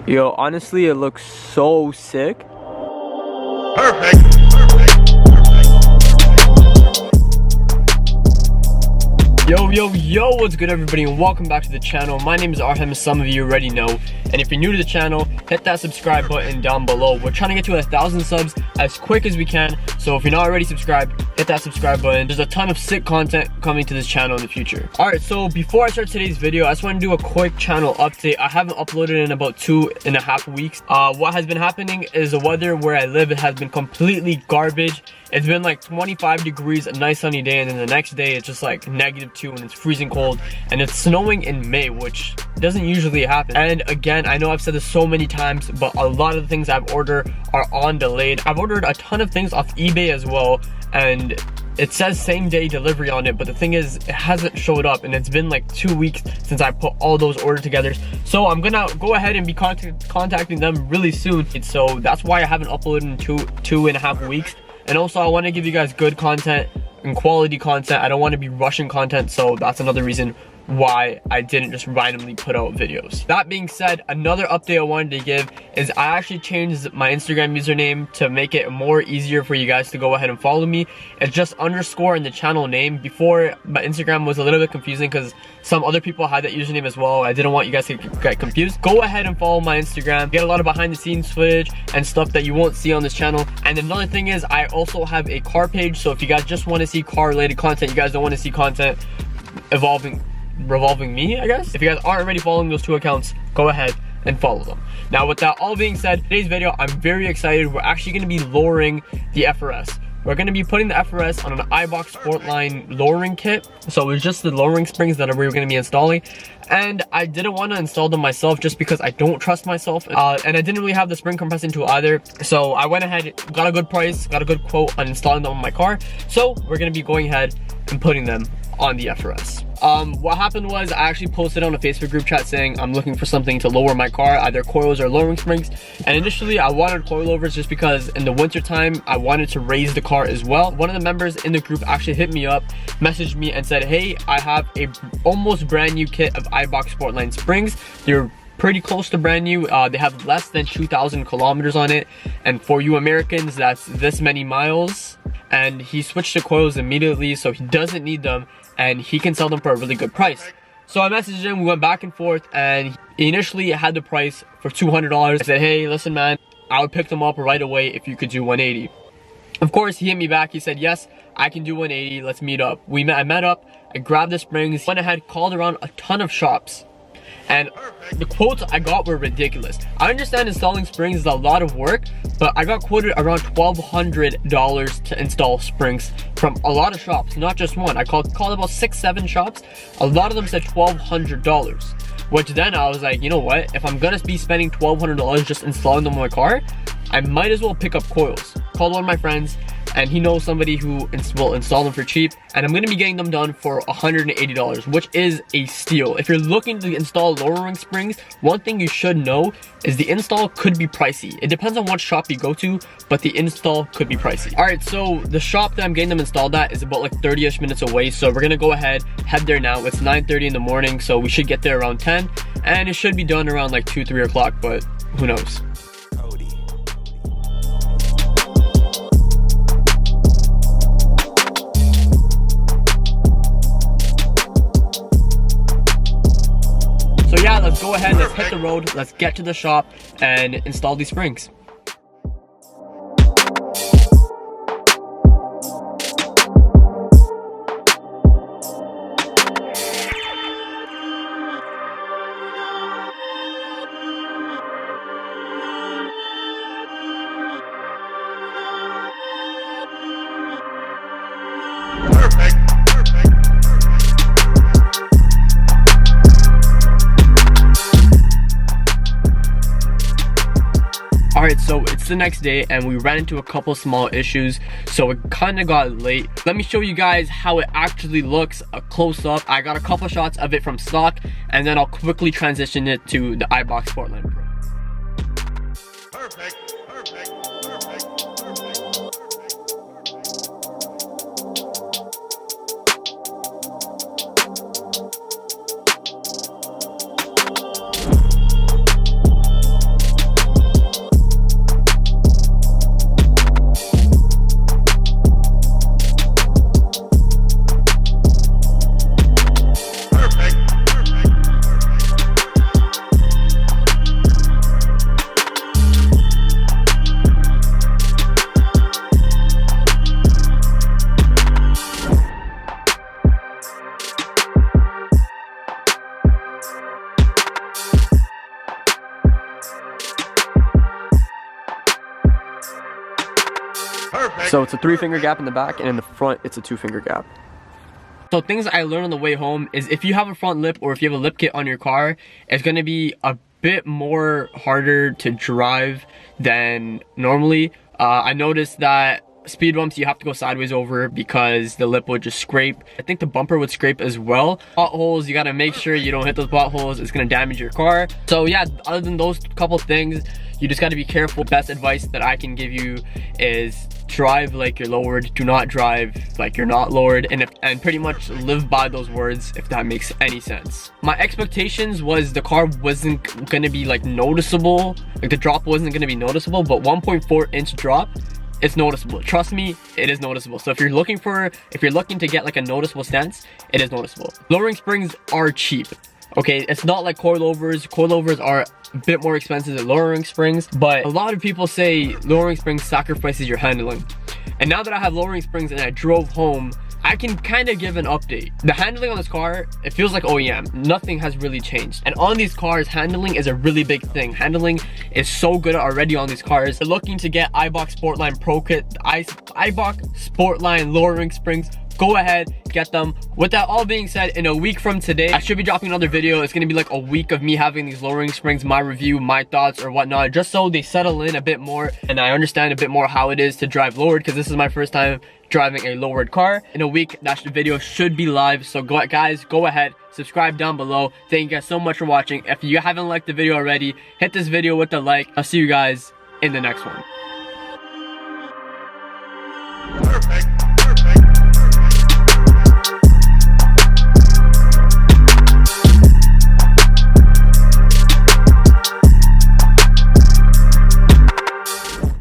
Yo, honestly, it looks so sick. Perfect. Yo, what's good everybody, and welcome back to the channel. My name is Arhem, as some of you already know, and if you're new to the channel, hit that subscribe button down below. We're trying to get to 1,000 subs as quick as we can, so if you're not already subscribed, hit that subscribe button. There's a ton of sick content coming to this channel in the future. Alright, so before I start today's video, I just want to do a quick channel update. I haven't uploaded in about 2.5 weeks. What has been happening is the weather where I live, it has been completely garbage. It's been like 25 degrees, a nice sunny day, and then the next day it's just like -2 and it's freezing cold, and it's snowing in May, which doesn't usually happen. And again, I know I've said this so many times, but a lot of the things I've ordered are on delayed. I've ordered a ton of things off eBay as well, and it says same day delivery on it, but the thing is, it hasn't showed up, and it's been like 2 weeks since I put all those orders together. So I'm gonna go ahead and be contacting them really soon. So that's why I haven't uploaded in 2.5 weeks. And also, I want to give you guys good content and quality content. I don't want to be rushing content, so that's another reason why I didn't just randomly put out videos. That being said, another update I wanted to give is I actually changed my Instagram username to make it more easier for you guys to go ahead and follow me. It's just underscore in the channel name. Before, my Instagram was a little bit confusing because some other people had that username as well. I didn't want you guys to get confused. Go ahead and follow my Instagram. Get a lot of behind the scenes footage and stuff that you won't see on this channel. And another thing is, I also have a car page, so if you guys just want to see car related content, you guys don't want to see content revolving me, I guess. If you guys aren't already following those two accounts, go ahead and follow them. Now, with that all being said, today's video, I'm very excited. We're actually going to be lowering the FRS. We're going to be putting the FRS on an Eibach SportLine lowering kit. So it's just the lowering springs that we're going to be installing. And I didn't want to install them myself just because I don't trust myself. And I didn't really have the spring compressing tool either. So I went ahead, got a good price, got a good quote on installing them on my car. So we're going to be going ahead and putting them on the FRS. What happened was, I actually posted on a Facebook group chat saying I'm looking for something to lower my car, either coils or lowering springs. And initially I wanted coilovers just because in the winter time I wanted to raise the car as well. One of the members in the group actually hit me up, messaged me and said, hey, I have a almost brand new kit of Eibach SportLine springs. They're pretty close to brand new. They have less than 2,000 kilometers on it, and for you Americans, that's this many miles. And he switched to coils immediately, so he doesn't need them, and he can sell them for a really good price. So I messaged him, we went back and forth, and he initially had the price for $200. I said, hey, listen man, I would pick them up right away if you could do 180. Of course, he hit me back, he said, yes, I can do 180, let's meet up. I met up, I grabbed the springs, went ahead, called around a ton of shops, and the quotes I got were ridiculous. I understand installing springs is a lot of work, but I got quoted around $1,200 to install springs from a lot of shops, not just one. I called about 6-7 shops. A lot of them said $1,200, which then I was like, you know what? If I'm gonna be spending $1,200 just installing them on my car, I might as well pick up coils. Called one of my friends, and he knows somebody who will install them for cheap, and I'm going to be getting them done for $180, which is a steal. If you're looking to install lowering springs, one thing you should know is the install could be pricey. It depends on what shop you go to, but the install could be pricey. Alright, so the shop that I'm getting them installed at is about like 30-ish minutes away, so we're going to go ahead, head there now. It's 9:30 in the morning, so we should get there around 10, and it should be done around like 2-3 o'clock, but who knows. So yeah, let's go ahead, let's hit the road, let's get to the shop and install these springs. Alright, so it's the next day and we ran into a couple small issues, so it kind of got late. Let me show you guys how it actually looks close up. I got a couple shots of it from stock, and then I'll quickly transition it to the Eibach SportLine Pro. Perfect. Perfect. So it's a 3-finger gap in the back, and in the front, it's a 2-finger gap. So things I learned on the way home is if you have a front lip or if you have a lip kit on your car, it's going to be a bit more harder to drive than normally. I noticed that speed bumps you have to go sideways over because the lip would just scrape. I think the bumper would scrape as well. Potholes, you got to make sure you don't hit those potholes. It's going to damage your car. So yeah, other than those couple things, you just got to be careful. Best advice that I can give you is drive like you're lowered, do not drive like you're not lowered, and pretty much live by those words, if that makes any sense. My expectations was the car wasn't gonna be like noticeable, like the drop wasn't gonna be noticeable, but 1.4-inch drop, it's noticeable. Trust me, it is noticeable. So if you're looking to get like a noticeable stance, it is noticeable. Lowering springs are cheap. Okay, it's not like coilovers. Coilovers are a bit more expensive than lowering springs, but a lot of people say lowering springs sacrifices your handling. And now that I have lowering springs and I drove home, I can kind of give an update. The handling on this car, it feels like OEM. Nothing has really changed. And on these cars, handling is a really big thing. Handling is so good already on these cars. If you're looking to get Eibach SportLine ProKit, Eibach SportLine Lowering Springs, go ahead, get them. With that all being said, in a week from today, I should be dropping another video. It's gonna be like a week of me having these lowering springs, my review, my thoughts or whatnot, just so they settle in a bit more and I understand a bit more how it is to drive lowered, because this is my first time driving a lowered car. In a week, that video should be live. So guys, go ahead, subscribe down below. Thank you guys so much for watching. If you haven't liked the video already, hit this video with a like. I'll see you guys in the next one. Perfect.